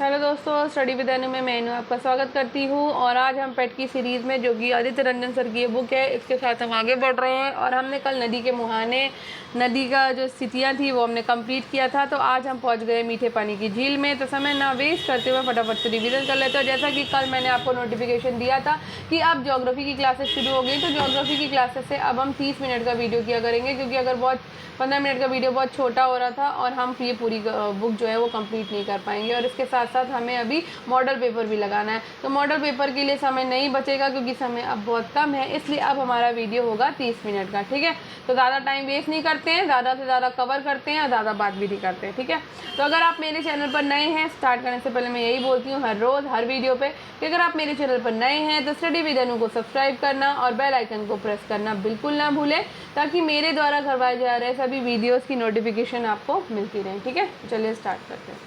Hello दोस्तों, study with अनु में मैं अनु आपका स्वागत करती हूँ। और आज हम पेट की सीरीज़ में जो कि आदित्य रंजन सर की ये बुक है, इसके साथ हम आगे बढ़ रहे हैं। और हमने कल नदी के मुहाने, नदी का जो स्थितियाँ थी वो हमने कंप्लीट किया था। तो आज हम पहुँच गए मीठे पानी की झील में। तो समय ना वेस्ट करते हुए फटाफट से रिविज़न कर लेते हैं। जैसा कि कल मैंने आपको नोटिफिकेशन दिया था कि अब ज्योग्राफी की क्लासेस शुरू हो गई, तो ज्योग्राफी की क्लासेस से अब हम 30 मिनट का वीडियो किया करेंगे, क्योंकि अगर 15 मिनट का वीडियो बहुत छोटा हो रहा था और हम ये पूरी बुक जो है वो कंप्लीट नहीं कर पाएंगे। और इसके साथ साथ हमें अभी मॉडल पेपर भी लगाना है, तो मॉडल पेपर के लिए समय नहीं बचेगा, क्योंकि समय अब बहुत कम है। इसलिए अब हमारा वीडियो होगा 30 मिनट का, ठीक है। तो ज़्यादा टाइम वेस्ट नहीं करते हैं, ज़्यादा से ज़्यादा कवर करते हैं और ज़्यादा बात भी नहीं करते हैं, ठीक है। तो अगर आप मेरे चैनल पर नए हैं, स्टार्ट करने से पहले मैं यही बोलती हूँ हर रोज़ हर वीडियो पे कि अगर आप मेरे चैनल पर नए हैं तो स्टडी विद अनु को सब्सक्राइब करना और बेल आइकन को प्रेस करना बिल्कुल ना भूलें, ताकि मेरे द्वारा करवाए जा रहे सभी वीडियोस की नोटिफिकेशन आपको मिलती रहे, ठीक है। चलिए स्टार्ट करते हैं।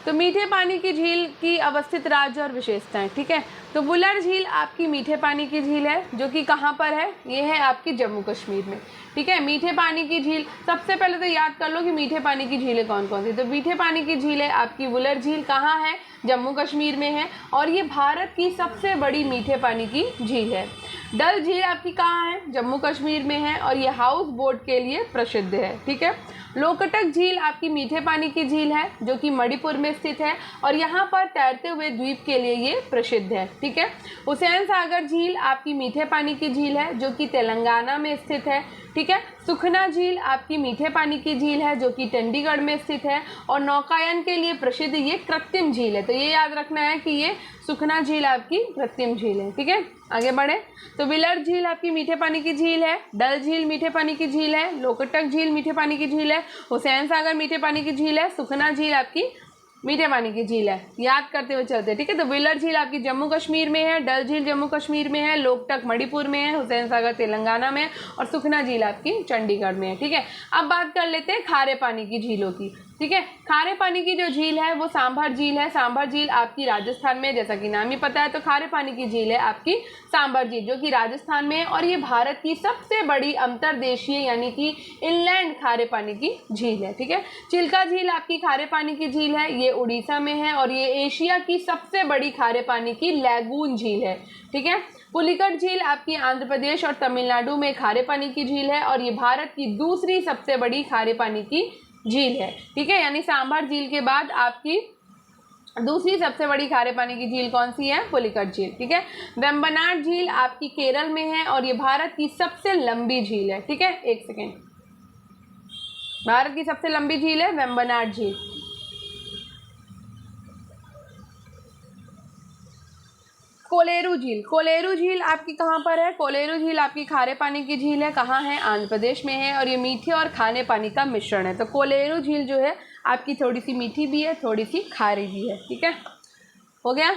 तो मीठे पानी की झील की अवस्थित राज्य और विशेषताएं, ठीक है। तो वुलर झील आपकी मीठे पानी की झील है, जो कि कहाँ पर है, ये है आपकी जम्मू कश्मीर में, ठीक है। मीठे पानी की झील, सबसे पहले तो याद कर लो कि मीठे पानी की झीलें कौन कौन सी। तो मीठे पानी की झील है आपकी वुलर झील, कहाँ है, जम्मू कश्मीर में है। और ये भारत की सबसे बड़ी मीठे पानी की झील है। डल झील आपकी कहाँ है, जम्मू कश्मीर में है, और ये हाउस बोट के लिए प्रसिद्ध है, ठीक है। लोकटक झील आपकी मीठे पानी की झील है, जो कि मणिपुर में स्थित है, और यहाँ पर तैरते हुए द्वीप के लिए ये प्रसिद्ध है, ठीक है। हुसैन सागर झील आपकी मीठे पानी की झील है, जो कि तेलंगाना में स्थित है, ठीक है। सुखना झील आपकी मीठे पानी की झील है, जो कि चंडीगढ़ में स्थित है, और नौकायन के लिए प्रसिद्ध ये कृत्रिम झील है। तो ये याद रखना है कि ये सुखना झील आपकी कृत्रिम झील है, ठीक है। आगे बढ़े तो विलर झील आपकी मीठे पानी की झील है, डल झील मीठे पानी की झील है, लोकटक झील मीठे पानी की झील है, हुसैन सागर मीठे पानी की झील है, सुखना झील आपकी मीठे पानी की झील है। याद करते हुए चलते हैं, ठीक है। तो विलर झील आपकी जम्मू कश्मीर में है, डल झील जम्मू कश्मीर में है, लोकटक मणिपुर में है, हुसैन सागर तेलंगाना में, और सुखना झील आपकी चंडीगढ़ में है, ठीक है। अब बात कर लेते हैं खारे पानी की झीलों की, ठीक है। खारे पानी की जो झील है वो सांभर झील है। सांभर झील आपकी राजस्थान में, जैसा कि नाम ही पता है। तो खारे पानी की झील है आपकी सांभर झील, जो कि राजस्थान में है, और ये भारत की सबसे बड़ी अंतर्देशीय यानी कि इनलैंड खारे पानी की झील है, ठीक है। चिल्का झील आपकी खारे पानी की झील है, ये उड़ीसा में है, और ये एशिया की सबसे बड़ी खारे पानी की लैगून झील है, ठीक है। पुलिकट झील आपकी आंध्र प्रदेश और तमिलनाडु में खारे पानी की झील है, और ये भारत की दूसरी सबसे बड़ी खारे पानी की झील है, ठीक है। यानी सांभर झील के बाद आपकी दूसरी सबसे बड़ी खारे पानी की झील कौन सी है, पुलिकट झील, ठीक है। वेम्बनाड झील आपकी केरल में है, और ये भारत की सबसे लंबी झील है, ठीक है। एक सेकेंड, भारत की सबसे लंबी झील है वेम्बनाड झील। कोलेरू झील, कोलेरू झील आपकी कहाँ पर है, कोलेरू झील आपकी खारे पानी की झील है, कहाँ है, आंध्र प्रदेश में है, और ये मीठे और खारे पानी का मिश्रण है। तो कोलेरू झील जो है आपकी थोड़ी सी मीठी भी है, थोड़ी सी खारी भी है, ठीक है। हो गया।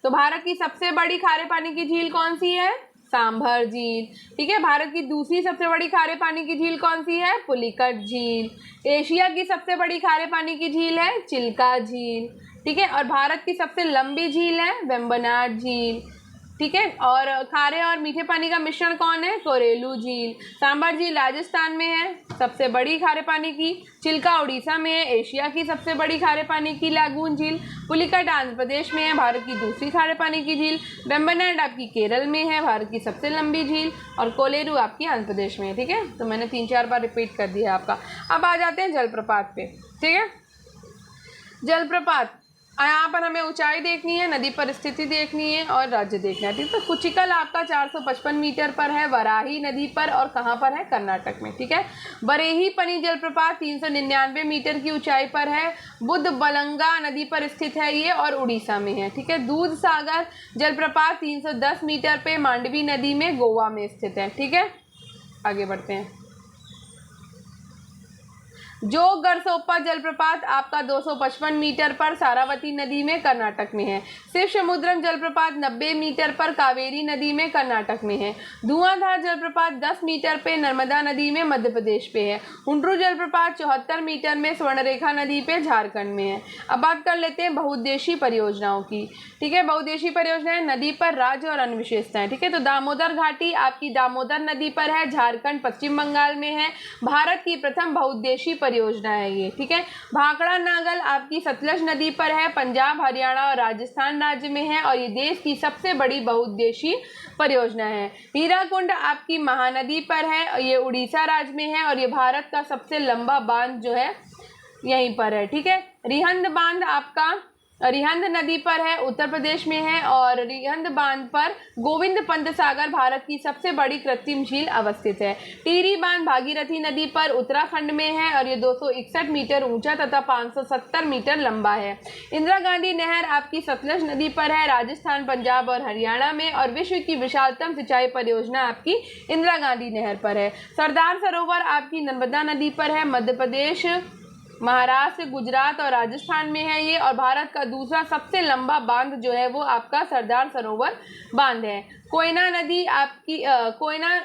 तो भारत की सबसे बड़ी खारे पानी की झील कौन सी है, सांभर झील, ठीक है। भारत की दूसरी सबसे बड़ी खारे पानी की झील कौन सी है, पुलिकट झील। एशिया की सबसे बड़ी खारे पानी की झील है चिल्का झील, ठीक है। और भारत की सबसे लंबी झील है वेम्बनाड झील, ठीक है। और खारे और मीठे पानी का मिश्रण कौन है, कोरेलू झील। सांभर झील राजस्थान में है, सबसे बड़ी खारे पानी की। चिल्का उड़ीसा में है, एशिया की सबसे बड़ी खारे पानी की लैगून झील। पुलिकट आंध्र प्रदेश में है, भारत की दूसरी खारे पानी की झील। वेम्बनाड आपकी केरल में है, भारत की सबसे लंबी झील। और कोलेरू आपकी आंध्र प्रदेश में है, ठीक है। तो मैंने 3-4 बार रिपीट कर दिया आपका। अब आ जाते हैं जलप्रपात पे, ठीक है। जलप्रपात, यहाँ पर हमें ऊंचाई देखनी है, नदी पर स्थिति देखनी है, और राज्य देखना है, ठीक है। तो कुचिकल आपका 455 मीटर पर है, वराही नदी पर, और कहाँ पर है, कर्नाटक में, ठीक है। बरेही पनी जलप्रपात 399 मीटर की ऊंचाई पर है, बुद्ध बलंगा नदी पर स्थित है ये, और उड़ीसा में है, ठीक है। दूध सागर जलप्रपात 310 मीटर पे मांडवी नदी में गोवा में स्थित है, ठीक है। आगे बढ़ते हैं। जोग गरसोप्पा जलप्रपात आपका 255 मीटर पर सारावती नदी में कर्नाटक में है। शिव समुद्रम जलप्रपात 90 मीटर पर कावेरी नदी में कर्नाटक में है। धुआंधार जलप्रपात 10 मीटर पे नर्मदा नदी में मध्य प्रदेश पे है। हुंड्रू जलप्रपात 74 मीटर में स्वर्णरेखा नदी पे झारखंड में है। अब बात कर लेते हैं बहुउद्देशीय परियोजनाओं की, ठीक है। बहुउद्देशीय परियोजनाएं नदी पर राज्य और अन्य विशेषताएं, ठीक है। तो दामोदर घाटी आपकी दामोदर नदी पर है, झारखंड पश्चिम बंगाल में है। भारत की प्रथम बहुउद्देशीय परियोजना है ये, ठीक है। भाखड़ा नागल आपकी सतलज नदी पर है, पंजाब, हरियाणा और राजस्थान राज्य में है और ये देश की सबसे बड़ी बहुउद्देशीय परियोजना है। हीराकुंड आपकी महानदी पर है, ये उड़ीसा राज्य में है और ये भारत का सबसे लंबा बांध जो है यहीं पर है, ठीक है। रिहंद बांध आपका रिहंद नदी पर है, उत्तर प्रदेश में है और रिहंद बांध पर गोविंद पंत सागर भारत की सबसे बड़ी कृत्रिम झील अवस्थित है। टिहरी बांध भागीरथी नदी पर उत्तराखंड में है और ये 261 मीटर ऊंचा तथा 570 मीटर लंबा है। इंदिरा गांधी नहर आपकी सतलज नदी पर है, राजस्थान, पंजाब और हरियाणा में और विश्व की विशालतम सिंचाई परियोजना आपकी इंदिरा गांधी नहर पर है। सरदार सरोवर आपकी नर्मदा नदी पर है, मध्य प्रदेश, महाराष्ट्र, गुजरात और राजस्थान में है ये और भारत का दूसरा सबसे लंबा बांध जो है वो आपका सरदार सरोवर बांध है। कोयना नदी आपकी कोयना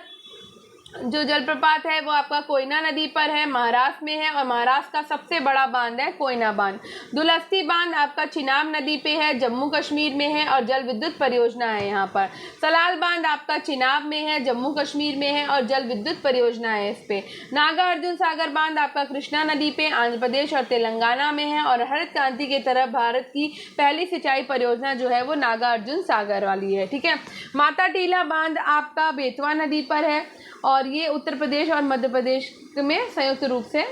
जो जलप्रपात है वो आपका कोयना नदी पर है, महाराष्ट्र में है और महाराष्ट्र का सबसे बड़ा बांध है कोयना बांध। दुलस्ती बांध आपका चिनाब नदी पे है, जम्मू कश्मीर में है और जल विद्युत परियोजना है यहाँ पर। सलाल बांध आपका चिनाब में है, जम्मू कश्मीर में है और जल विद्युत परियोजना है इस पे। नागार्जुन सागर बांध आपका कृष्णा नदी पे आंध्र प्रदेश और तेलंगाना में है और हरित क्रांति की तरफ भारत की पहली सिंचाई परियोजना जो है वो नागार्जुन सागर वाली है, ठीक है। माता टीला बांध आपका बेतवा नदी पर है और ये उत्तर प्रदेश और मध्य प्रदेश में संयुक्त रूप से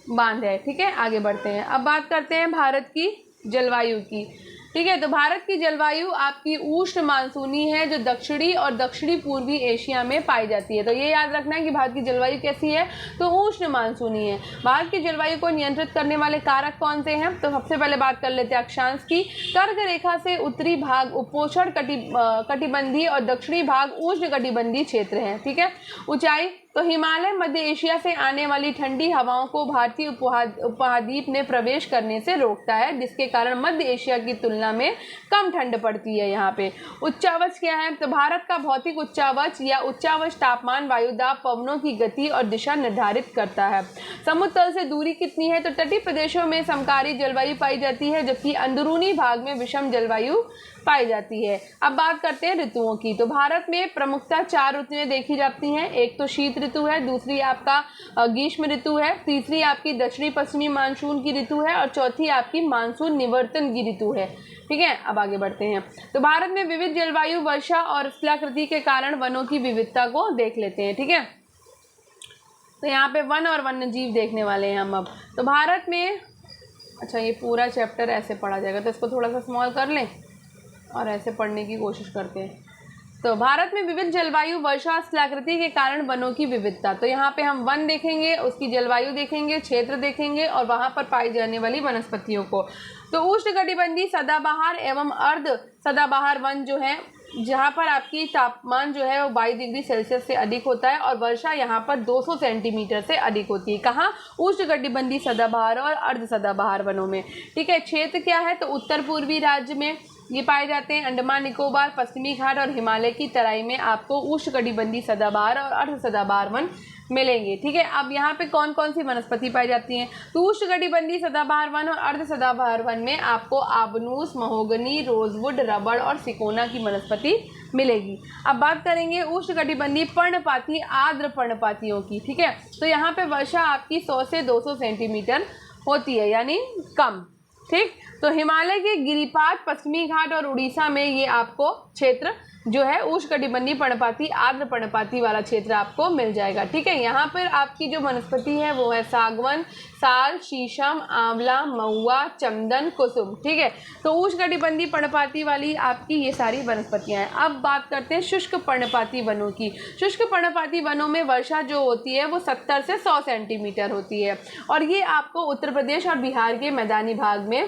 बांध है, ठीक है। आगे बढ़ते हैं, अब बात करते हैं भारत की जलवायु की, ठीक है। तो भारत की जलवायु आपकी उष्ण मानसूनी है जो दक्षिणी और दक्षिणी पूर्वी एशिया में पाई जाती है। तो ये याद रखना है कि भारत की जलवायु कैसी है, तो उष्ण मानसूनी है। भारत की जलवायु को नियंत्रित करने वाले कारक कौन से हैं, तो सबसे पहले बात कर लेते हैं अक्षांश की। कर्क रेखा से उत्तरी भाग उपोष्ण कटिबंधीय और दक्षिणी भाग उष्ण कटिबंधीय क्षेत्र है, ठीक है। ऊंचाई, तो हिमालय मध्य एशिया से आने वाली ठंडी हवाओं को भारतीय उपमहाद्वीप में प्रवेश करने से रोकता है, जिसके कारण मध्य एशिया की तुलना में कम ठंड पड़ती है यहाँ पे। उच्चावच क्या है, तो भारत का भौतिक उच्चावच या उच्चावच तापमान वायुदाब पवनों की गति और दिशा निर्धारित करता है। समुद्र तल से दूरी कितनी है, तो तटीय प्रदेशों में समकारी जलवायु पाई जाती है जबकि अंदरूनी भाग में विषम जलवायु पाई जाती है। अब बात करते हैं ऋतुओं की। तो भारत में प्रमुखतः 4 ऋतुएं देखी जाती हैं। एक तो शीत ऋतु है, दूसरी आपका ग्रीष्म ऋतु है, तीसरी आपकी दक्षिणी पश्चिमी मानसून की ऋतु है और चौथी आपकी मानसून निवर्तन की ऋतु है, ठीक है। अब आगे बढ़ते हैं। तो भारत में विविध जलवायु, वर्षा और शिलाकृति के कारण वनों की विविधता को देख लेते हैं, ठीक है। तो यहाँ पे वन और वन्य जीव देखने वाले हैं हम अब। तो भारत में, अच्छा ये पूरा चैप्टर ऐसे पढ़ा जाएगा तो इसको थोड़ा सा स्मॉल कर लें और ऐसे पढ़ने की कोशिश करते हैं। तो भारत में विविध जलवायु, वर्षा, शिलाकृति के कारण वनों की विविधता। तो यहाँ पे हम वन देखेंगे, उसकी जलवायु देखेंगे, क्षेत्र देखेंगे और वहाँ पर पाई जाने वाली वनस्पतियों को। तो उष्णकटिबंधीय सदाबहार एवं अर्ध सदाबहार वन जो है, जहाँ पर आपकी तापमान जो है वो 22 डिग्री सेल्सियस से अधिक होता है और वर्षा यहाँ पर 200 सेंटीमीटर से अधिक होती है। कहाँ, उष्णकटिबंधीय सदाबहार और अर्ध सदाबहार वनों में, ठीक है। क्षेत्र क्या है, तो उत्तर पूर्वी राज्य में ये पाए जाते हैं। अंडमान निकोबार, पश्चिमी घाट और हिमालय की तराई में आपको उष्णकटिबंधीय सदाबहार और अर्ध सदाबहार वन मिलेंगे, ठीक है। अब यहाँ पे कौन कौन सी वनस्पति पाई जाती हैं, तो उष्णकटिबंधीय सदाबहार वन और अर्ध सदाबहार वन में आपको आबनूस, महोगनी, रोजवुड, रबड़ और सिकोना की वनस्पति मिलेगी। अब बात करेंगे उष्णकटिबंधीय पर्णपाती आर्द्र पर्णपातियों की, ठीक है। तो यहाँ पे वर्षा आपकी 100 से 200 सेंटीमीटर होती है, यानी कम, ठीक। तो हिमालय के गिरिपात, पश्चिमी घाट और उड़ीसा में ये आपको क्षेत्र जो है उष्णकटिबंधीय पर्णपाती आर्द्र पर्णपाती वाला क्षेत्र आपको मिल जाएगा, ठीक है। यहाँ पर आपकी जो वनस्पति है वो है सागवन, साल, शीशम, आंवला, महुआ, चंदन, कुसुम, ठीक है। तो उष्णकटिबंधीय पर्णपाती वाली आपकी ये सारी वनस्पतियाँ हैं। अब बात करते हैं शुष्क पर्णपाती वनों की। शुष्क पर्णपाती वनों में वर्षा जो होती है वो 70 से 100 सेंटीमीटर होती है और ये आपको उत्तर प्रदेश और बिहार के मैदानी भाग में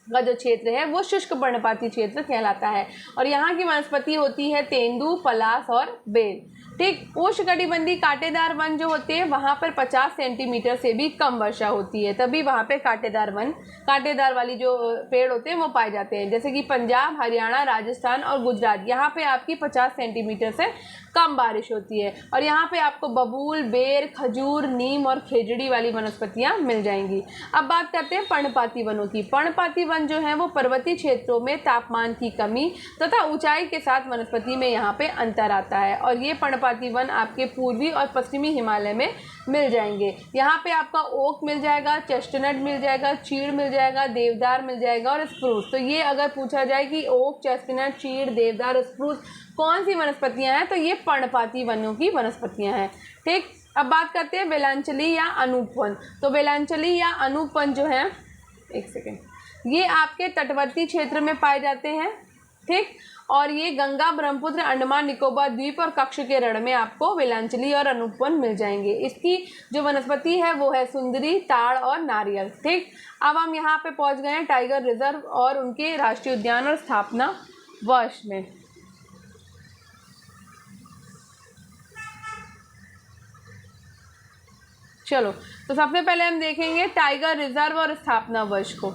का जो क्षेत्र है वो शुष्क पर्णपाती क्षेत्र कहलाता है और यहाँ की वनस्पति होती है तेंदू, पलास और बेल, ठीक। उष्णकटिबंधीय कांटेदार वन जो होते हैं वहाँ पर 50 सेंटीमीटर से भी कम वर्षा होती है, तभी वहाँ पे कांटेदार वन, कांटेदार वाली जो पेड़ होते हैं वो पाए जाते हैं। जैसे कि पंजाब, हरियाणा, राजस्थान और गुजरात, यहाँ पे आपकी 50 सेंटीमीटर से कम बारिश होती है और यहाँ पे आपको बबूल, बेर, खजूर, नीम और खेजड़ी वाली वनस्पतियाँ मिल जाएंगी। अब बात करते हैं पर्णपाती वनों की। पर्णपाती वन जो है वो पर्वतीय क्षेत्रों में तापमान की कमी तथा ऊंचाई के साथ वनस्पति में यहाँ पे अंतर आता है और ये पर्णपाती पर्णपाती वन आपके पूर्वी और पश्चिमी हिमालय में मिल जाएंगे। यहाँ पे आपका ओक मिल जाएगा, चेस्टनट मिल जाएगा, चीड़ मिल जाएगा, देवदार मिल जाएगा और स्प्रूस। तो ये अगर पूछा जाए कि ओक, चेस्टनट, चीड़, देवदार और स्प्रूस कौन सी वनस्पतियाँ हैं, तो ये पर्णपाती वनों की वनस्पतियाँ हैं। ठीक, अब बात करते हैं बेलांचली या अनूप वन। तो बेलांचली या अनूप वन जो है, एक सेकेंड, ये आपके तटवर्ती क्षेत्र में पाए जाते हैं। ठीक, और ये गंगा, ब्रह्मपुत्र, अंडमान निकोबार द्वीप और कच्छ के रण में आपको बेलांचली और अनूप वन मिल जाएंगे। इसकी जो वनस्पति है वो है सुंदरी, ताड़ और नारियल। ठीक, अब हम यहाँ पे पहुँच गए हैं टाइगर रिजर्व और उनके राष्ट्रीय उद्यान और स्थापना वर्ष में। चलो, तो सबसे पहले हम देखेंगे टाइगर रिजर्व और स्थापना वर्ष को।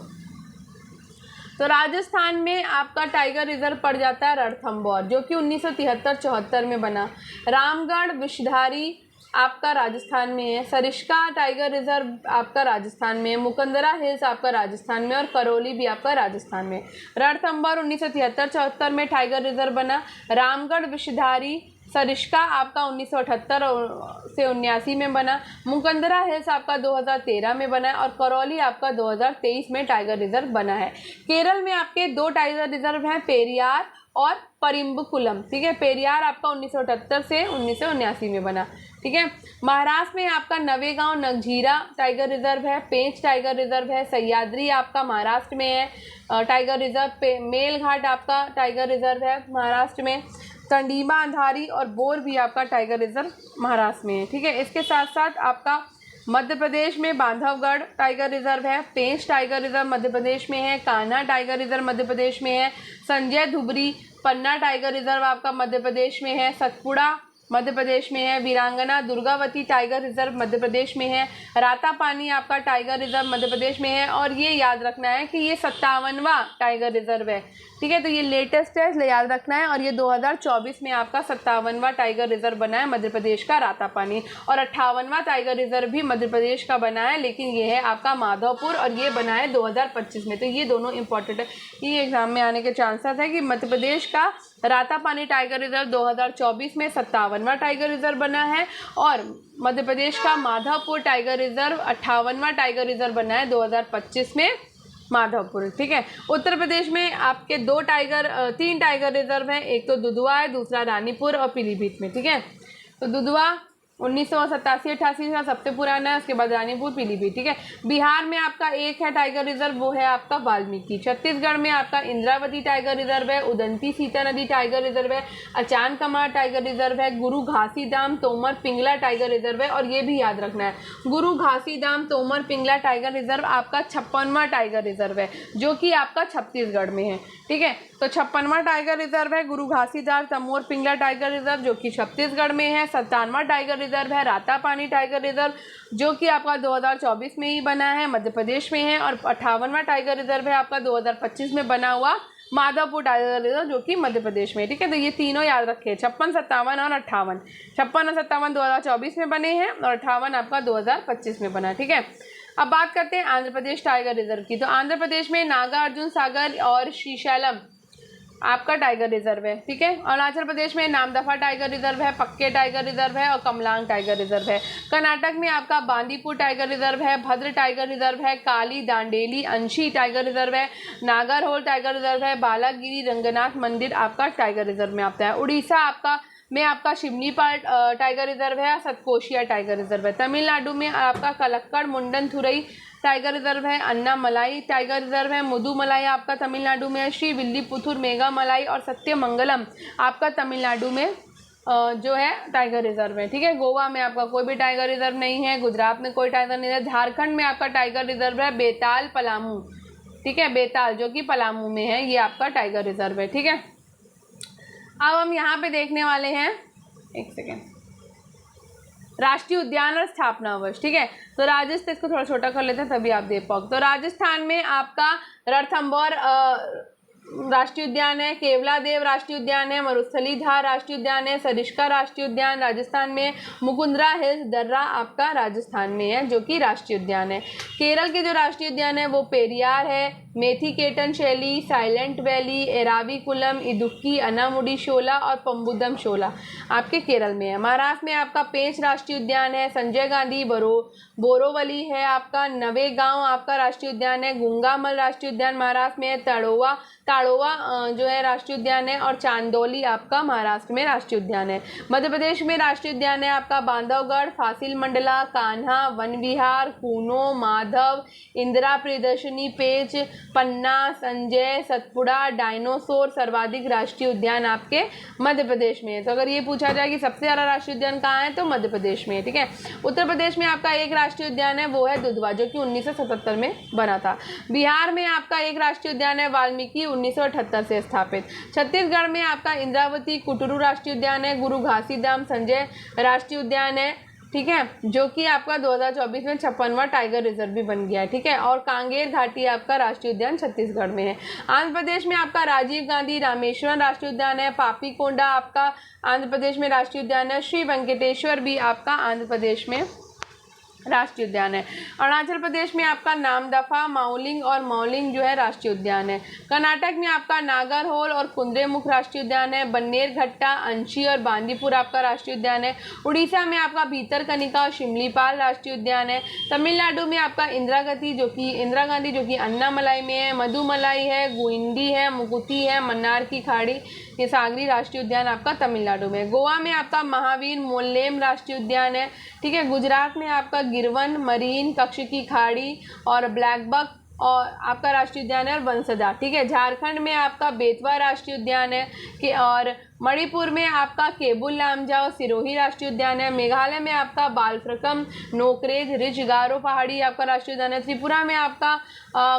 तो राजस्थान में आपका टाइगर रिजर्व पड़ जाता है रणथंभौर, जो कि 1973-74 में बना। रामगढ़, विषधारी आपका राजस्थान में है। सरिस्का टाइगर रिजर्व आपका राजस्थान में है। मुकंदरा हिल्स आपका राजस्थान में और करौली भी आपका राजस्थान में। रणथंभौर 1973-74 में टाइगर रिजर्व बना। रामगढ़, विषधारी, सरिस्का आपका 1978 से 79 में बना। मुकंदरा हिल्स आपका 2013 में बना और करौली आपका 2023 में टाइगर रिजर्व बना है। केरल में आपके 2 टाइगर रिजर्व हैं, पेरियार और परिम्बकुलम। ठीक है, पेरियार आपका 1978 से 1979 में बना। ठीक है, महाराष्ट्र में आपका नवेगांव, नगझीरा टाइगर रिजर्व है। पेंच टाइगर रिजर्व है। सह्याद्री आपका महाराष्ट्र में है टाइगर रिजर्व। मेलघाट आपका टाइगर रिजर्व है महाराष्ट्र में। कंडीमा, अंधारी और बोर भी आपका टाइगर रिजर्व महाराष्ट्र में है। ठीक है, इसके साथ साथ आपका मध्य प्रदेश में बांधवगढ़ टाइगर रिजर्व है। पेंच टाइगर रिजर्व मध्य प्रदेश में है। कान्हा टाइगर रिजर्व मध्य प्रदेश में है। संजय धुबरी पन्ना टाइगर रिजर्व आपका मध्य प्रदेश में है। सतपुड़ा मध्य प्रदेश में है। वीरांगना दुर्गावती टाइगर रिजर्व मध्य प्रदेश में है। रातापानी आपका टाइगर रिजर्व मध्य प्रदेश में है। और ये याद रखना है कि ये 57वां टाइगर रिजर्व है। ठीक है, तो ये लेटेस्ट है इसलिए याद रखना है। और ये 2024 में आपका 57वां टाइगर रिजर्व बना है मध्य प्रदेश का रातापानी। और 58वां टाइगर रिजर्व भी मध्य प्रदेश का बना है, लेकिन ये है आपका माधवपुर और ये बना है 2025 में। तो ये दोनों इंपॉर्टेंट है, ये एग्जाम में आने के चांसेस है कि मध्य प्रदेश का रातापानी टाइगर रिजर्व 2024 में 57वां टाइगर रिजर्व बना है और मध्य प्रदेश का माधवपुर टाइगर रिजर्व 58वां टाइगर रिजर्व बना है 2025 में माधवपुर। ठीक है, उत्तर प्रदेश में आपके 3 टाइगर रिजर्व हैं। एक तो दुधवा है, दूसरा रानीपुर और पीलीभीत में। ठीक है, तो दुधवा 1987-88 का सबसे पुराना है, उसके बाद रानीपुर, पीलीभीत। ठीक है, बिहार में आपका एक है टाइगर रिजर्व, वो है आपका वाल्मीकि। छत्तीसगढ़ में आपका इंद्रावती टाइगर रिजर्व है। उदंती सीता नदी टाइगर रिजर्व है। अचान कमार टाइगर रिजर्व है। गुरु घासीदाम तोमर पिंगला टाइगर रिजर्व है। और ये भी याद रखना है, गुरु घासीदाम तोमर पिंगला टाइगर रिजर्व आपका 56वां टाइगर रिजर्व है, जो कि आपका छत्तीसगढ़ में है। ठीक है, तो 56वां टाइगर रिजर्व है गुरु घासीदार तमोर पिंगला टाइगर रिजर्व, जो कि छत्तीसगढ़ में है। 57वां टाइगर रिजर्व है रातापानी टाइगर रिजर्व, जो कि आपका 2024 में ही बना है, मध्य प्रदेश में है। और 58वां टाइगर रिजर्व है आपका 2025 में बना हुआ माधवपुर टाइगर रिजर्व, जो कि मध्य प्रदेश में। ठीक है, तो ये तीनों याद रखे, 56, 57 और 58। 56 और 57 2024 में बने हैं और 58 आपका 2025 में बना। ठीक है, अब बात करते हैं आंध्र प्रदेश टाइगर रिजर्व की। तो आंध्र प्रदेश में नागार्जुन सागर और श्रीशैलम आपका टाइगर रिजर्व है। ठीक है, अरुणाचल प्रदेश में नामदफा टाइगर रिजर्व है, पक्के टाइगर रिजर्व है और कमलांग टाइगर रिजर्व है। कर्नाटक में आपका बांदीपुर टाइगर रिजर्व है, भद्र टाइगर रिजर्व है, काली दांडेली अंशी टाइगर रिजर्व है, नागरहोल टाइगर रिजर्व है, बालागिरी रंगनाथ मंदिर आपका टाइगर रिजर्व में आता है। उड़ीसा में आपका शिमलीपाल टाइगर रिजर्व है, सतकोशिया टाइगर रिजर्व है। तमिलनाडु में आपका कलक्कड़ मुंडन थुरई टाइगर रिजर्व है, अन्नामलाई टाइगर रिजर्व है, मुदुमलाई आपका तमिलनाडु में है, श्री विल्लीपुथुर मेघामलाई और सत्यमंगलम आपका तमिलनाडु में जो है टाइगर रिजर्व है। ठीक है, गोवा में आपका कोई भी टाइगर रिजर्व नहीं है, गुजरात में कोई टाइगर नहीं है। झारखंड में आपका टाइगर रिजर्व है बेताल पलामू। ठीक है, बेताल जो कि पलामू में है, ये आपका टाइगर रिजर्व है। ठीक है, अब हम यहाँ पे देखने वाले हैं, एक सेकेंड, राष्ट्रीय उद्यान और स्थापना वर्ष। ठीक है, तो राजस्थान, इसको थोड़ा छोटा कर लेते हैं तभी आप देख पाओगे। तो राजस्थान में आपका रणथंभौर राष्ट्रीय उद्यान है, केवलादेव राष्ट्रीय उद्यान है, मरुस्थलीधार राष्ट्रीय उद्यान है, सरिस्का राष्ट्रीय उद्यान राजस्थान में, मुकुंदरा हिल्स दर्रा आपका राजस्थान में है जो कि राष्ट्रीय उद्यान है। केरल के जो राष्ट्रीय उद्यान है वो पेरियार है, मेथीकेटन शैली, साइलेंट वैली, एराविकुलम, इदुक्की, अनामुडी शोला और पंबुदम शोला आपके केरल में है। महाराष्ट्र में आपका पेंच राष्ट्रीय उद्यान है, संजय गांधी बोरोवली है आपका, नवेगांव आपका राष्ट्रीय उद्यान है, गुंगामल राष्ट्रीय उद्यान महाराष्ट्र में है, ताड़ोवा जो है राष्ट्रीय उद्यान है, और चांदोली आपका महाराष्ट्र में राष्ट्रीय उद्यान है। मध्य प्रदेश में राष्ट्रीय उद्यान है आपका बांधवगढ़, फासिल मंडला, कान्हा, वन विहार, कूनो, माधव, इंदिरा प्रियदर्शनी, पेंच, पन्ना, संजय, सतपुड़ा, डायनासोर सर्वाधिक राष्ट्रीय उद्यान आपके मध्य प्रदेश में है। तो अगर ये पूछा जाए कि सबसे ज़्यादा राष्ट्रीय उद्यान कहाँ है तो मध्य प्रदेश में है। ठीक है, उत्तर प्रदेश में आपका एक राष्ट्रीय उद्यान है वो है दुधवा जो कि 1977 में बना था। बिहार में आपका एक राष्ट्रीय उद्यान है वाल्मीकि 1978 से स्थापित। छत्तीसगढ़ में आपका इंद्रावती कुटरू राष्ट्रीय उद्यान है, गुरु घासीदास संजय राष्ट्रीय उद्यान है। ठीक है, जो कि आपका 2024 में 56वां टाइगर रिजर्व भी बन गया है। ठीक है, और कांगेर घाटी आपका राष्ट्रीय उद्यान छत्तीसगढ़ में है। आंध्र प्रदेश में आपका राजीव गांधी रामेश्वरम राष्ट्रीय उद्यान है, पापीकोंडा आपका आंध्र प्रदेश में राष्ट्रीय उद्यान है, श्री वेंकटेश्वर भी आपका आंध्र प्रदेश में राष्ट्रीय उद्यान है। अरुणाचल प्रदेश में आपका नामदफा, माउलिंग और मौलिंग जो है राष्ट्रीय उद्यान है। कर्नाटक में आपका नागरहोल और कुंद्रेमुख राष्ट्रीय उद्यान है। बन्नेरघट्टा, अंशी और बांदीपुर आपका राष्ट्रीय उद्यान है। उड़ीसा में आपका भीतरकनिका और शिमलीपाल राष्ट्रीय उद्यान है। तमिलनाडु में आपका इंदिरा गांधी जो कि अन्नामलाई में है, मधुमलाई है, गुइंडी है, मुकुति है, मन्नार की खाड़ी, ये सागरी राष्ट्रीय उद्यान आपका तमिलनाडु में। गोवा में आपका महावीर मोल्लेम राष्ट्रीय उद्यान है। ठीक है, गुजरात में आपका गिरवन, मरीन, कक्ष की खाड़ी और ब्लैकबक और आपका राष्ट्रीय उद्यान है, और वंसदा। ठीक है, झारखंड में आपका बेतवा राष्ट्रीय उद्यान है और मणिपुर में आपका केबुल लामजाओ सिरोही राष्ट्रीय उद्यान है। मेघालय में आपका बालफ्रकम, नोकरेज, रिज गारो पहाड़ी आपका राष्ट्रीय उद्यान है। त्रिपुरा में आपका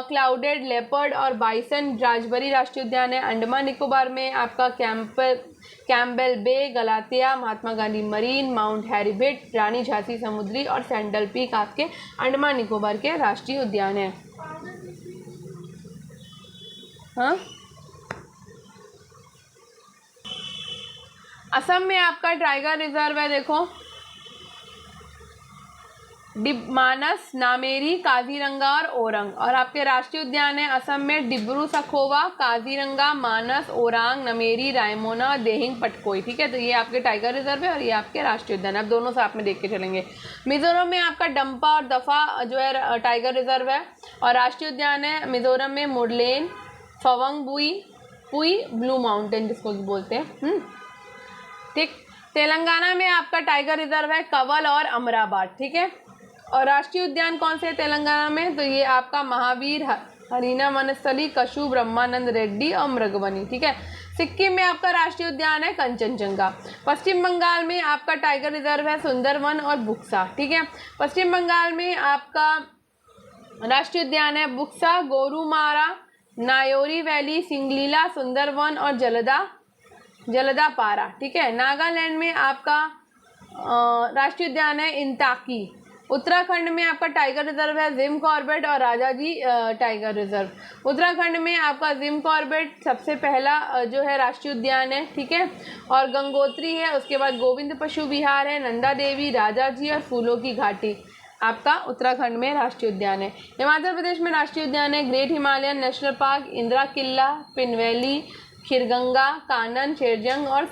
क्लाउडेड लेपर्ड और बाइसन राजबरी राष्ट्रीय उद्यान है। अंडमान निकोबार में आपका कैम्पबेल बे, गलातिया, महात्मा गांधी मरीन, माउंट हैरिबेट, रानी झांसी समुद्री और सैंडल पीक आपके अंडमान निकोबार के राष्ट्रीय उद्यान है। हाँ, असम में आपका टाइगर रिजर्व है, देखो मानस, नामेरी, काजीरंगा और ओरंग। और आपके राष्ट्रीय उद्यान है असम में डिब्रू सखोवा, काजीरंगा, मानस, ओरांग, नमेरी, रायमोना और देहिंग पटकोई। ठीक है, तो ये आपके टाइगर रिजर्व है और ये आपके राष्ट्रीय उद्यान है। आप दोनों साथ में देख के चलेंगे। मिजोरम में आपका डंपा और दफा जो है टाइगर रिजर्व है और राष्ट्रीय उद्यान है मिजोरम में मुरलेन, फवंगबुई, पुई, ब्लू माउंटेन जिसको बोलते हैं। ठीक, तेलंगाना में आपका टाइगर रिजर्व है कवल और अमराबाद। ठीक है, और राष्ट्रीय उद्यान कौन से है तेलंगाना में, तो ये आपका महावीर, हरीना वनस्थली, कशु, ब्रह्मानंद रेड्डी और मृगवनी। ठीक है, सिक्किम में आपका राष्ट्रीय उद्यान है कंचनजंगा। पश्चिम बंगाल में आपका टाइगर रिजर्व है सुंदरवन और बुक्सा। ठीक है, पश्चिम बंगाल में आपका राष्ट्रीय उद्यान है बुक्सा, गोरुमारा, नायोरी वैली, सिंगलीला, सुंदरवन और जलदा पारा। ठीक है, नागालैंड में आपका राष्ट्रीय उद्यान है इंताकी। उत्तराखंड में आपका टाइगर रिजर्व है जिम कॉर्बेट और राजाजी टाइगर रिजर्व। उत्तराखंड में आपका जिम कॉर्बेट सबसे पहला जो है राष्ट्रीय उद्यान है। ठीक है, और गंगोत्री है, उसके बाद गोविंद पशु विहार है, नंदा देवी, राजाजी और फूलों की घाटी आपका उत्तराखंड में राष्ट्रीय उद्यान है। हिमाचल प्रदेश में राष्ट्रीय उद्यान है Great Himalayan National Park, Inderkilla, Pin Valley, Khirganga, कानन, शेरजंग और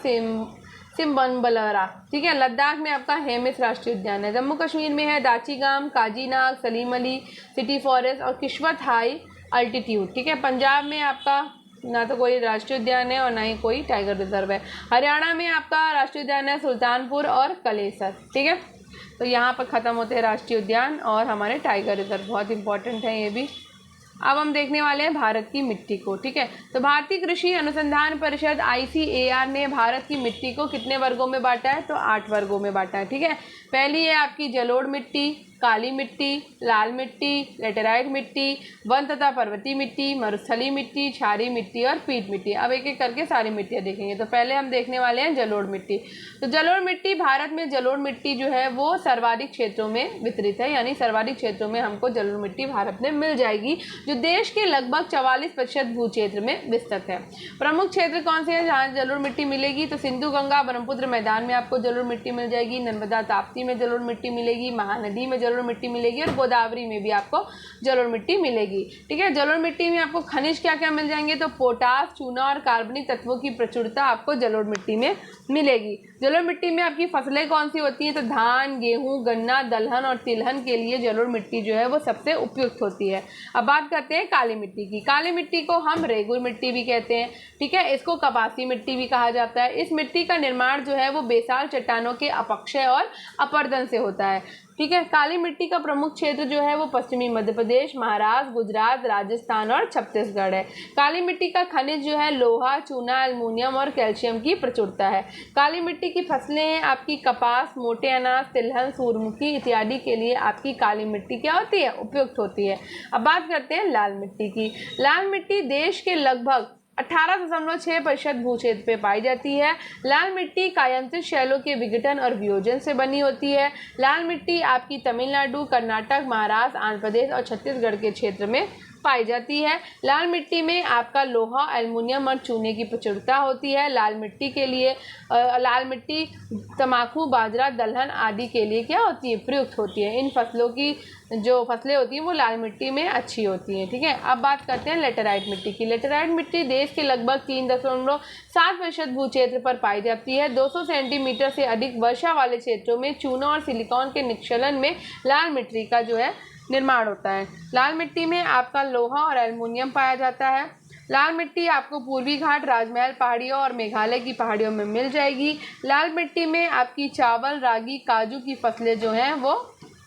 सिम्बनबलरा। ठीक है, लद्दाख में आपका हेमिस राष्ट्रीय उद्यान है। जम्मू कश्मीर में है दाचीगाम, काजीनाग, सलीम अली, सिटी फॉरेस्ट और किश्वत हाई अल्टीट्यूड। ठीक है, पंजाब में आपका ना तो कोई राष्ट्रीय उद्यान है और ना ही कोई टाइगर रिजर्व है। हरियाणा में आपका राष्ट्रीय उद्यान है सुल्तानपुर और कलेसर। ठीक है, तो यहाँ पर ख़त्म होते हैं राष्ट्रीय उद्यान और हमारे टाइगर रिजर्व, बहुत इंपॉर्टेंट है ये भी। अब हम देखने वाले हैं भारत की मिट्टी को। ठीक है, तो भारतीय कृषि अनुसंधान परिषद ICAR ने भारत की मिट्टी को कितने वर्गों में बांटा है, तो 8 वर्गों में बांटा है। ठीक है, पहली है आपकी जलोढ़ मिट्टी, काली मिट्टी, लाल मिट्टी, लेटेराइट मिट्टी, वन तथा पर्वतीय मिट्टी, मरुस्थलीय मिट्टी, क्षारीय मिट्टी और पीट मिट्टी। अब एक एक करके सारी मिट्टियाँ देखेंगे। तो पहले हम देखने वाले हैं जलोढ़ मिट्टी। तो जलोढ़ मिट्टी, भारत में जलोढ़ मिट्टी जो है वो सर्वाधिक क्षेत्रों में वितरित है, यानी सर्वाधिक क्षेत्रों में हमको जलोढ़ मिट्टी भारत में मिल जाएगी, जो देश के लगभग 44% भू क्षेत्र में विस्तृत है। प्रमुख क्षेत्र कौन से हैं जहाँ जलोढ़ मिट्टी मिलेगी? तो सिंधु गंगा ब्रह्मपुत्र मैदान में आपको जलोढ़ मिट्टी मिल जाएगी, नर्मदा ताप्ती में जलोढ़ मिट्टी मिलेगी, महानदी में जलोढ़ मिट्टी मिलेगी और गोदावरी में भी आपको जलोढ़ मिट्टी मिलेगी। ठीक है, जलोढ़ मिट्टी में आपको खनिज क्या क्या मिल जाएंगे? तो पोटास, चूना और कार्बनिक तत्वों की प्रचुरता आपको जलोढ़ मिट्टी में मिलेगी। जलोढ़ मिट्टी में आपकी फसलें कौन सी होती हैं? तो धान, गेहूं, गन्ना, दलहन और तिलहन के लिए जलोढ़ मिट्टी जो है वो सबसे उपयुक्त होती है। अब बात करते हैं काली मिट्टी की। काली मिट्टी को हम रेगुर मिट्टी भी कहते हैं। ठीक है, इसको कपासी मिट्टी भी कहा जाता है। इस मिट्टी का निर्माण जो है वो बेसाल चट्टानों के अपक्षय और अपर्दन से होता है। ठीक है, काली मिट्टी का प्रमुख क्षेत्र जो है वो पश्चिमी मध्य प्रदेश, महाराष्ट्र, गुजरात, राजस्थान और छत्तीसगढ़ है। काली मिट्टी का खनिज जो है लोहा, चूना, एल्युमिनियम और कैल्शियम की प्रचुरता है। काली मिट्टी की फसलें हैं आपकी कपास, मोटे अनाज, तिलहन, सूरजमुखी इत्यादि के लिए आपकी काली मिट्टी क्या होती है? उपयुक्त होती है। अब बात करते हैं लाल मिट्टी की। लाल मिट्टी देश के लगभग 18.6% भू क्षेत्र पे पाई जाती है। लाल मिट्टी कायांत्रित शैलों के विघटन और वियोजन से बनी होती है। लाल मिट्टी आपकी तमिलनाडु, कर्नाटक, महाराष्ट्र, आंध्र प्रदेश और छत्तीसगढ़ के क्षेत्र में पाई जाती है। लाल मिट्टी में आपका लोहा, एल्युमिनियम और चूने की प्रचुरता होती है। लाल मिट्टी के लिए लाल मिट्टी तंबाकू, बाजरा, दलहन आदि के लिए क्या होती है? प्रयुक्त होती है। इन फसलों की जो फसलें होती हैं वो लाल मिट्टी में अच्छी होती हैं। ठीक है, अब बात करते हैं लेटेराइट मिट्टी की। लेटेराइट मिट्टी देश के लगभग 3.7% भू क्षेत्र पर पाई जाती है। 200 सेंटीमीटर से अधिक वर्षा वाले क्षेत्रों में चूना और सिलिकॉन के निक्षलन में लाल मिट्टी का जो है निर्माण होता है। लाल मिट्टी में आपका लोहा और एल्युमिनियम पाया जाता है। लाल मिट्टी आपको पूर्वी घाट, राजमहल पहाड़ियों और मेघालय की पहाड़ियों में मिल जाएगी। लाल मिट्टी में आपकी चावल, रागी, काजू की फसलें जो हैं वो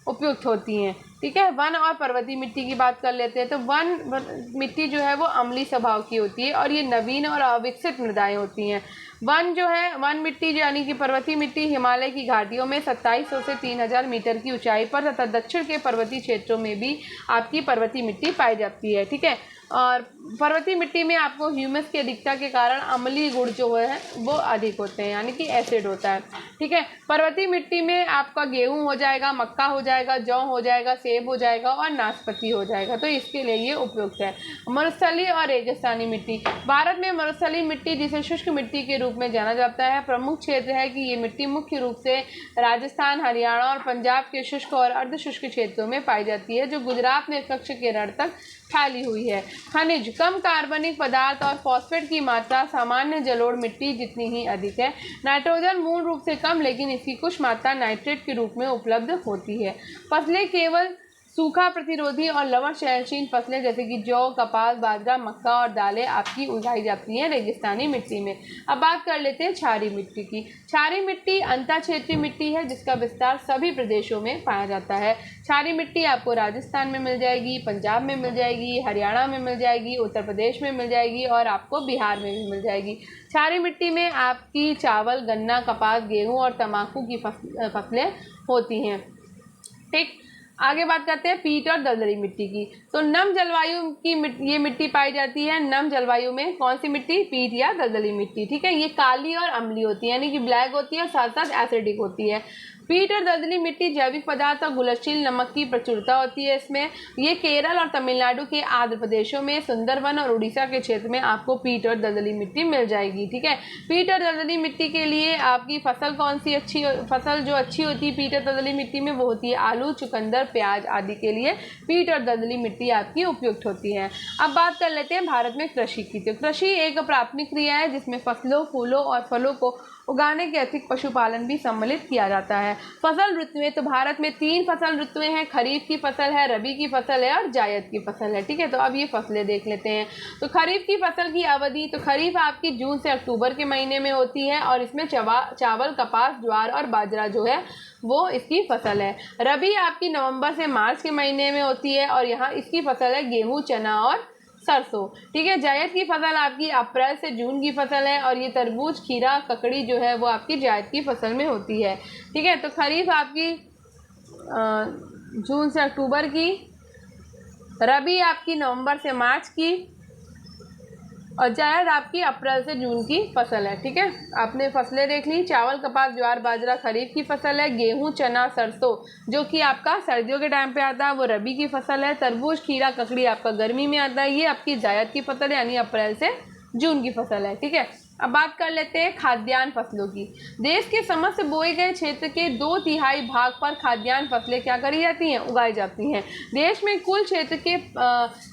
उपयुक्त होती हैं। ठीक है, वन और पर्वतीय मिट्टी की बात कर लेते हैं। तो वन मिट्टी जो है वो अम्लीय स्वभाव की होती है और ये नवीन और अविकसित मृदाएं होती हैं। वन जो है वन मिट्टी यानी कि पर्वतीय मिट्टी हिमालय की घाटियों में 2700 से 3000 मीटर की ऊंचाई पर तथा दक्षिण के पर्वतीय क्षेत्रों में भी आपकी पर्वतीय मिट्टी पाई जाती है। ठीक है, और पर्वतीय मिट्टी में आपको ह्यूमस की अधिकता के कारण अम्लीय गुण जो है वो अधिक होते हैं, यानी कि एसिड होता है। ठीक है, पर्वतीय मिट्टी में आपका गेहूं हो जाएगा, मक्का हो जाएगा, जौ हो जाएगा, सेब हो जाएगा और नाशपाती हो जाएगा, तो इसके लिए ये उपयुक्त है। मरुस्थलीय और रेगिस्तानी मिट्टी। भारत में मरुस्थलीय मिट्टी जिसे शुष्क मिट्टी के रूप में जाना जाता है प्रमुख क्षेत्र है कि ये मिट्टी मुख्य रूप से राजस्थान, हरियाणा और पंजाब के शुष्क और अर्धशुष्क क्षेत्रों में पाई जाती है, जो गुजरात में कक्ष केरल तक फैली हुई है। खनिज, कम कार्बनिक पदार्थ और फॉस्फेट की मात्रा सामान्य जलोढ़ मिट्टी जितनी ही अधिक है। नाइट्रोजन मूल रूप से कम, लेकिन इसकी कुछ मात्रा नाइट्रेट के रूप में उपलब्ध होती है। फसलें केवल सूखा प्रतिरोधी और लवण सहनशील फसलें जैसे कि जौ, कपास, बाजरा, मक्का और दालें आपकी उगाई जाती हैं रेगिस्तानी मिट्टी में। अब बात कर लेते हैं क्षारीय मिट्टी की। क्षारीय मिट्टी अंतर क्षेत्रीय मिट्टी है जिसका विस्तार सभी प्रदेशों में पाया जाता है। क्षारीय मिट्टी आपको राजस्थान में मिल जाएगी, पंजाब में मिल जाएगी, हरियाणा में मिल जाएगी, उत्तर प्रदेश में मिल जाएगी और आपको बिहार में भी मिल जाएगी। क्षारीय मिट्टी में आपकी चावल, गन्ना, कपास, गेहूँ और तंबाकू की फसलें होती हैं। ठीक, आगे बात करते हैं पीट और दलदली मिट्टी की। तो नम जलवायु की ये मिट्टी पाई जाती है। नम जलवायु में कौन सी मिट्टी? पीट या दलदली मिट्टी। ठीक है, ये काली और अम्लीय होती है, यानी कि ब्लैक होती है और साथ साथ एसिडिक होती है। पीट और दलदली मिट्टी जैविक पदार्थ और घुलनशील नमक की प्रचुरता होती है इसमें। ये केरल और तमिलनाडु के आंध्र प्रदेशों में, सुंदरवन और उड़ीसा के क्षेत्र में आपको पीट और दलदली मिट्टी मिल जाएगी। ठीक है, पीट और दलदली मिट्टी के लिए आपकी फसल कौन सी फसल जो अच्छी होती है पीट और दलदली मिट्टी में, वो होती है आलू, चुकंदर, प्याज आदि के लिए पीट और दलदली मिट्टी आपकी उपयुक्त होती है। अब बात कर लेते हैं भारत में कृषि की। तो कृषि एक प्राथमिक क्रिया है जिसमें फसलों, फूलों और फलों को उगाने के अतिरिक्त पशुपालन भी सम्मिलित किया जाता है। फसल ऋतुएं, तो भारत में 3 फसल ऋतुएं हैं। खरीफ की फसल है, रबी की फसल है और जायद की फसल है। ठीक है, तो अब ये फसलें देख लेते हैं। तो खरीफ की फसल की अवधि, तो खरीफ आपकी जून से अक्टूबर के महीने में होती है और इसमें चावल, कपास, ज्वार और बाजरा जो है वो इसकी फसल है। रबी आपकी नवंबर से मार्च के महीने में होती है और यहाँ इसकी फसल है गेहूँ, चना और सरसों। ठीक है, जायद की फसल आपकी अप्रैल से जून की फसल है और ये तरबूज, खीरा, ककड़ी जो है वो आपकी जायद की फसल में होती है। ठीक है, तो खरीफ आपकी जून से अक्टूबर की, रबी आपकी नवंबर से मार्च की, और जायद आपकी अप्रैल से जून की फसल है। ठीक है, आपने फसलें देख ली। चावल, कपास, ज्वार, बाजरा खरीफ की फसल है। गेहूं, चना, सरसों जो कि आपका सर्दियों के टाइम पे आता है वो रबी की फसल है। तरबूज, खीरा, ककड़ी आपका गर्मी में आता है, ये आपकी जायद की फसल है, यानी अप्रैल से जून की फसल है। ठीक है, अब बात कर लेते हैं खाद्यान्न फसलों की। देश के समस्त बोए गए क्षेत्र के 2/3 भाग पर खाद्यान्न फसलें क्या करी जाती हैं, उगाई जाती हैं। देश में कुल क्षेत्र के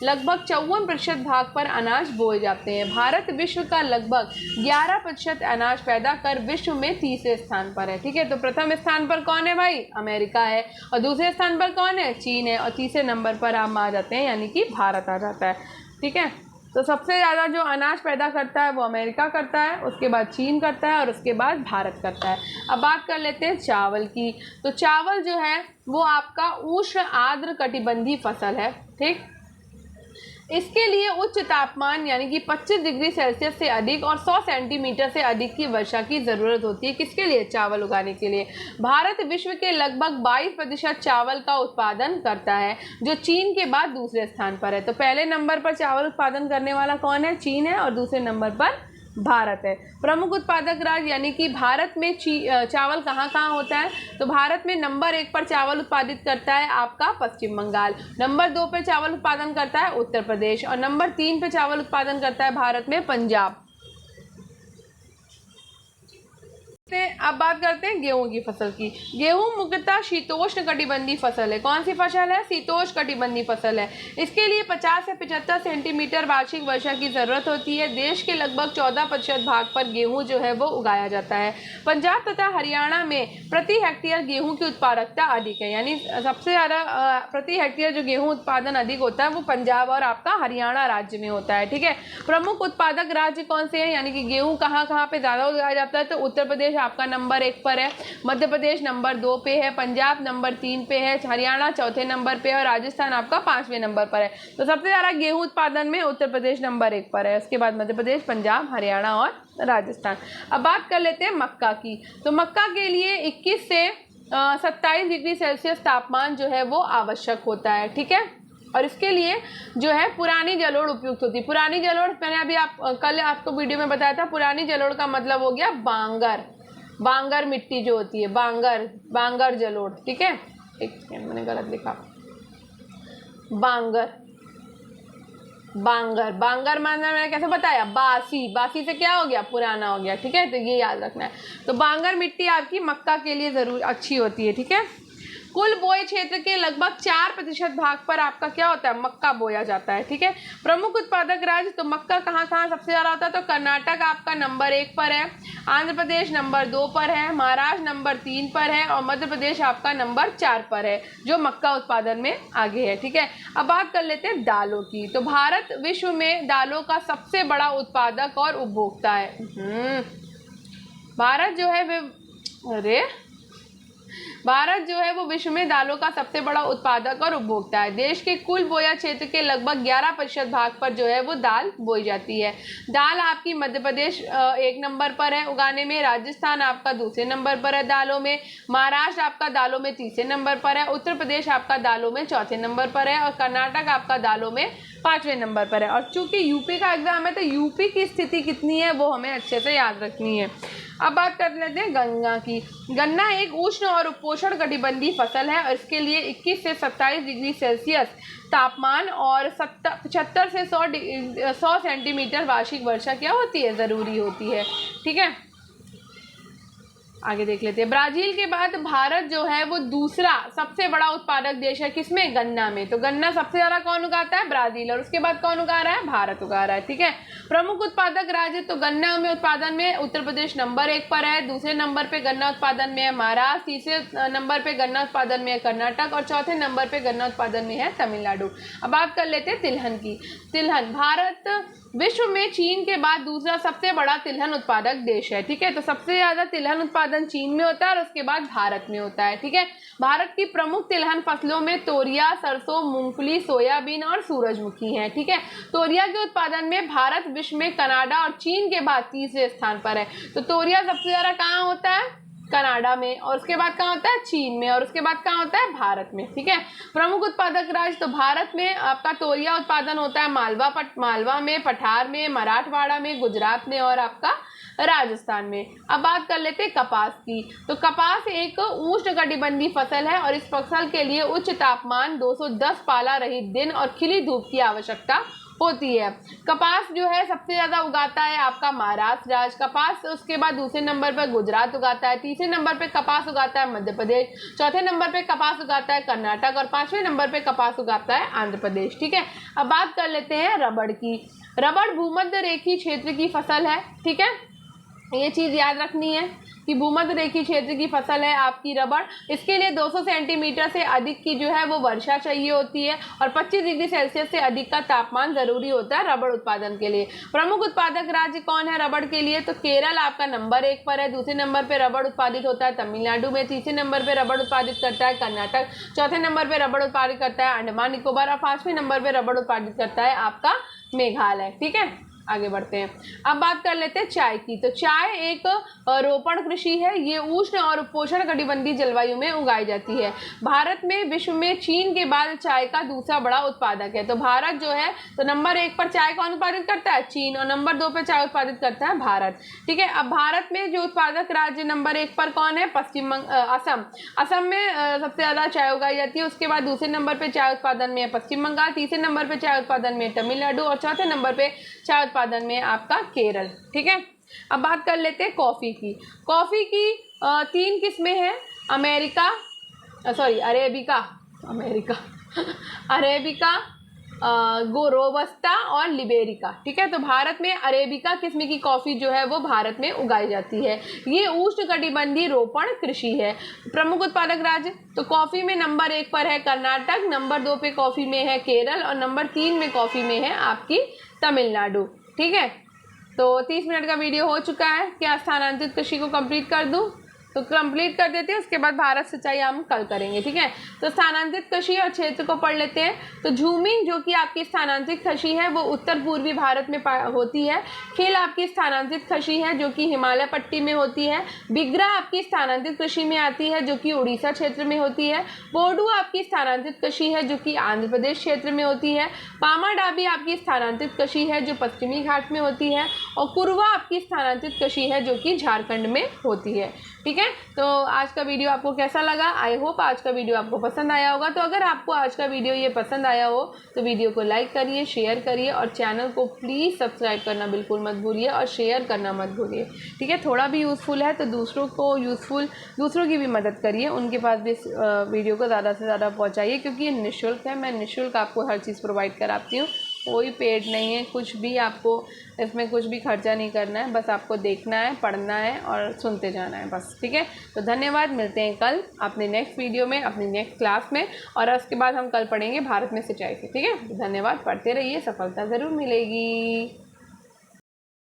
लगभग 54% भाग पर अनाज बोए जाते हैं। भारत विश्व का लगभग 11% अनाज पैदा कर विश्व में तीसरे स्थान पर है। ठीक है, तो प्रथम स्थान पर कौन है भाई, अमेरिका है, और दूसरे स्थान पर कौन है, चीन है, और तीसरे नंबर पर हम आ जाते हैं, यानी कि भारत आ जाता है। ठीक है, तो सबसे ज़्यादा जो अनाज पैदा करता है वो अमेरिका करता है, उसके बाद चीन करता है, और उसके बाद भारत करता है। अब बात कर लेते हैं चावल की। तो चावल जो है वो आपका उष्ण आर्द्र कटिबंधीय फसल है। ठीक, इसके लिए उच्च तापमान यानी कि 25 डिग्री सेल्सियस से अधिक और 100 सेंटीमीटर से अधिक की वर्षा की ज़रूरत होती है। किसके लिए, चावल उगाने के लिए। भारत विश्व के लगभग 22% चावल का उत्पादन करता है, जो चीन के बाद दूसरे स्थान पर है। तो पहले नंबर पर चावल उत्पादन करने वाला कौन है, चीन है, और दूसरे नंबर पर भारत है। प्रमुख उत्पादक राज्य यानी कि भारत में चावल कहाँ कहाँ होता है, तो भारत में नंबर 1 पर चावल उत्पादित करता है आपका पश्चिम बंगाल, नंबर 2 पर चावल उत्पादन करता है उत्तर प्रदेश, और नंबर 3 पर चावल उत्पादन करता है भारत में पंजाब। अब बात करते हैं गेहूं की फसल की। गेहूं मुख्यतः शीतोष्ण कटिबंधीय फसल है। कौन सी फसल है, शीतोष्ण कटिबंधीय फसल है। इसके लिए 50 से 75 सेंटीमीटर वार्षिक वर्षा की जरूरत होती है। देश के लगभग 14% भाग पर गेहूं जो है वो उगाया जाता है। पंजाब तथा हरियाणा में प्रति हेक्टेयर गेहूं की उत्पादकता अधिक है, यानी सबसे ज़्यादा प्रति हेक्टेयर जो गेहूं उत्पादन अधिक होता है वो पंजाब और आपका हरियाणा राज्य में होता है। ठीक है, प्रमुख उत्पादक राज्य कौन से हैं, यानी कि गेहूं कहाँ कहाँ पे ज़्यादा उगाया जाता है, तो उत्तर प्रदेश आपका नंबर 1 पर है, मध्य प्रदेश नंबर 2 पे है, पंजाब नंबर 3 पे है, हरियाणा चौथे नंबर पे है, और राजस्थान आपका 5वें नंबर पर है। तो सबसे ज़्यादा गेहूं उत्पादन में उत्तर प्रदेश नंबर 1 पर है, उसके बाद मध्य प्रदेश, पंजाब, हरियाणा और राजस्थान। अब बात कर लेते हैं मक्का की। तो मक्का के लिए 21 से 27 डिग्री सेल्सियस तापमान जो है वो आवश्यक होता है। ठीक है, और इसके लिए जो है पुरानी जलोढ़ उपयुक्त होती है। पुरानी जलोढ़ मैंने अभी कल आपको वीडियो में बताया था, पुरानी जलोढ़ का मतलब हो गया बांगर, बांगर मिट्टी जो होती है, बांगर जलोढ़। ठीक है, एक सेकेंड मैंने गलत लिखा, बांगर मैंने कैसे बताया, बासी से क्या हो गया, पुराना हो गया। ठीक है, तो ये याद रखना है। तो बांगर मिट्टी आपकी मक्का के लिए जरूर अच्छी होती है। ठीक है, कुल बोए क्षेत्र के लगभग 4% भाग पर आपका क्या होता है, मक्का बोया जाता है। ठीक है, प्रमुख उत्पादक राज्य, तो मक्का कहाँ कहाँ सबसे ज़्यादा होता है, तो कर्नाटक आपका नंबर 1 पर है, आंध्र प्रदेश नंबर 2 पर है, महाराष्ट्र नंबर 3 पर है, और मध्य प्रदेश आपका नंबर 4 पर है, जो मक्का उत्पादन में आगे है। ठीक है, अब बात कर लेते हैं दालों की। तो भारत विश्व में दालों का सबसे बड़ा उत्पादक और उपभोक्ता है। भारत जो है वो विश्व में दालों का सबसे बड़ा उत्पादक और उपभोक्ता है। देश के कुल बोया क्षेत्र के लगभग 11% भाग पर जो है वो दाल बोई जाती है। दाल आपकी मध्य प्रदेश 1 नंबर पर है उगाने में, राजस्थान आपका दूसरे नंबर पर है दालों में, महाराष्ट्र आपका दालों में तीसरे नंबर पर है, उत्तर प्रदेश आपका दालों में चौथे नंबर पर है, और कर्नाटक आपका दालों में 5वें नंबर पर है। और चूंकि यूपी का एग्जाम है तो यूपी की स्थिति कितनी है वो हमें अच्छे से याद रखनी है। अब बात कर लेते हैं गन्ना की। गन्ना एक उष्ण और उपोष्ण कटिबंधीय फसल है, और इसके लिए 21 से 27 डिग्री सेल्सियस तापमान और 75 से 100 सेंटीमीटर वार्षिक वर्षा क्या होती है, ज़रूरी होती है। ठीक है, आगे देख लेते हैं। ब्राजील के बाद भारत जो है वो दूसरा सबसे बड़ा उत्पादक देश है, किसमें, गन्ना में। तो गन्ना सबसे ज़्यादा कौन उगाता है, ब्राजील, और उसके बाद कौन उगा रहा है, भारत उगा रहा है। ठीक है, प्रमुख उत्पादक राज्य, तो गन्ना में उत्पादन में उत्तर प्रदेश नंबर 1 पर है, दूसरे नंबर पे गन्ना उत्पादन में है महाराष्ट्र, तीसरे नंबर पे गन्ना उत्पादन में है कर्नाटक, और चौथे नंबर पे गन्ना उत्पादन में है तमिलनाडु। अब बात कर लेते हैं तिलहन की। तिलहन, भारत विश्व में चीन के बाद दूसरा सबसे बड़ा तिलहन उत्पादक देश है। ठीक है, तो सबसे ज्यादा तिलहन उत्पादन चीन में होता है और उसके बाद भारत में होता है। ठीक है, भारत की प्रमुख तिलहन फसलों में तोरिया, सरसों, मूंगफली, सोयाबीन और सूरजमुखी हैं। ठीक है, तोरिया के उत्पादन में भारत विश्व में कनाडा और चीन के बाद तीसरे स्थान पर है। तो तोरिया सबसे ज्यादा कहाँ होता है, कनाडा में, और उसके बाद कहाँ होता है चीन में, और उसके बाद कहाँ होता है भारत में। ठीक है, प्रमुख उत्पादक राज्य तो भारत में आपका तोरिया उत्पादन होता है मालवा में, पठार में, मराठवाड़ा में, गुजरात में और आपका राजस्थान में। अब बात कर लेते हैं कपास की। तो कपास एक उष्णकटिबंधीय फसल है और इस फसल के लिए उच्च तापमान 210 पाला रहित दिन और खिली धूप की आवश्यकता होती है। कपास जो है सबसे ज्यादा उगाता है आपका महाराष्ट्र राज्य कपास, उसके बाद दूसरे नंबर पर गुजरात उगाता है, तीसरे नंबर पे कपास उगाता है मध्य प्रदेश, चौथे नंबर पे कपास उगाता है कर्नाटक और पांचवें नंबर पे कपास उगाता है आंध्र प्रदेश। ठीक है, अब बात कर लेते हैं रबड़ की। रबड़ भूमध्य रेखीय क्षेत्र की फसल है। ठीक है, ये चीज याद रखनी है कि भूमध्य रेखीय क्षेत्र की फसल है आपकी रबड़। इसके लिए 200 सेंटीमीटर से अधिक की जो है वो वर्षा चाहिए होती है और 25 डिग्री सेल्सियस से अधिक का तापमान जरूरी होता है रबड़ उत्पादन के लिए। प्रमुख उत्पादक राज्य कौन है रबड़ के लिए? तो केरल आपका नंबर 1 पर है, दूसरे नंबर पर रबड़ उत्पादित होता है तमिलनाडु में, तीसरे नंबर पर रबड़ उत्पादित करता है कर्नाटक, चौथे नंबर पर रबड़ उत्पादित करता है अंडमान निकोबार और पांचवें नंबर पर रबड़ उत्पादित करता है आपका मेघालय। ठीक है, आगे बढ़ते हैं। अब बात कर लेते हैं चाय की। तो चाय एक रोपण कृषि है, ये उष्ण और उपोष्ण कटिबंधीय जलवायु में उगाई जाती है। भारत में विश्व में चीन के बाद चाय का दूसरा बड़ा उत्पादक है। तो भारत जो है तो नंबर 1 पर चाय कौन उत्पादित करता है? चीन, और नंबर 2 पर चाय उत्पादित करता है भारत। ठीक है, अब भारत में जो उत्पादक राज्य नंबर 1 पर कौन है? असम। असम में सबसे ज्यादा चाय उगाई जाती है। उसके बाद दूसरे नंबर पर चाय उत्पादन में पश्चिम बंगाल, तीसरे नंबर पर चाय उत्पादन में तमिलनाडु और चौथे नंबर पे चाय उत्पादन में आपका केरल। ठीक है, अब बात कर लेते हैं कॉफी की। कॉफी की 3 किस्में हैं, अरेबिका, रोबस्टा और लिबेरिका। ठीक है, तो भारत में अरेबिका किस्म की कॉफी जो है वो भारत में उगाई जाती है। ये उष्णकटिबंधीय रोपण कृषि है। प्रमुख उत्पादक राज्य तो कॉफी में नंबर 1 पर है कर्नाटक, नंबर 2 पे कॉफी में है केरल और नंबर 3 में कॉफी में है आपकी तमिलनाडु। ठीक है, तो 30 मिनट का वीडियो हो चुका है। क्या स्थानांतरित कृषि को कंप्लीट कर दूं? तो कंप्लीट कर देते हैं, उसके बाद भारत सिंचाई हम कल करेंगे। ठीक है, तो स्थानांतरित कृषि और क्षेत्र को पढ़ लेते हैं। तो झूमिंग जो कि आपकी स्थानांतरित कृषि है वो उत्तर पूर्वी भारत में होती है। खिल आपकी स्थानांतरित कृषि है जो कि हिमालय पट्टी में होती है। बिगरा आपकी स्थानांतरित कृषि में आती है जो कि उड़ीसा क्षेत्र में होती है। बोडू आपकी स्थानांतरित कृषि है जो कि आंध्र प्रदेश क्षेत्र में होती है। पामाडाबी आपकी स्थानांतरित कृषि है जो पश्चिमी घाट में होती है और कुरवा आपकी स्थानांतरित कृषि है जो कि झारखंड में होती है। ठीक है, तो आज का वीडियो आपको कैसा लगा? आई होप आज का वीडियो आपको पसंद आया होगा। तो अगर आपको आज का वीडियो ये पसंद आया हो तो वीडियो को लाइक करिए, शेयर करिए और चैनल को प्लीज़ सब्सक्राइब करना बिल्कुल मत भूलिए और शेयर करना मत भूलिए। ठीक है, थोड़ा भी यूज़फुल है तो दूसरों की भी मदद करिए, उनके पास भी इस वीडियो को ज़्यादा से ज़्यादा पहुँचाइए, क्योंकि ये निःशुल्क है। मैं निःशुल्क आपको हर चीज़ प्रोवाइड कराती हूँ, कोई पेड नहीं है, कुछ भी आपको इसमें कुछ भी खर्चा नहीं करना है, बस आपको देखना है, पढ़ना है और सुनते जाना है बस। ठीक है, तो धन्यवाद, मिलते हैं कल अपने नेक्स्ट वीडियो में, अपनी नेक्स्ट क्लास में, और उसके बाद हम कल पढ़ेंगे भारत में सिंचाई से। ठीक है, धन्यवाद, पढ़ते रहिए, सफलता ज़रूर मिलेगी।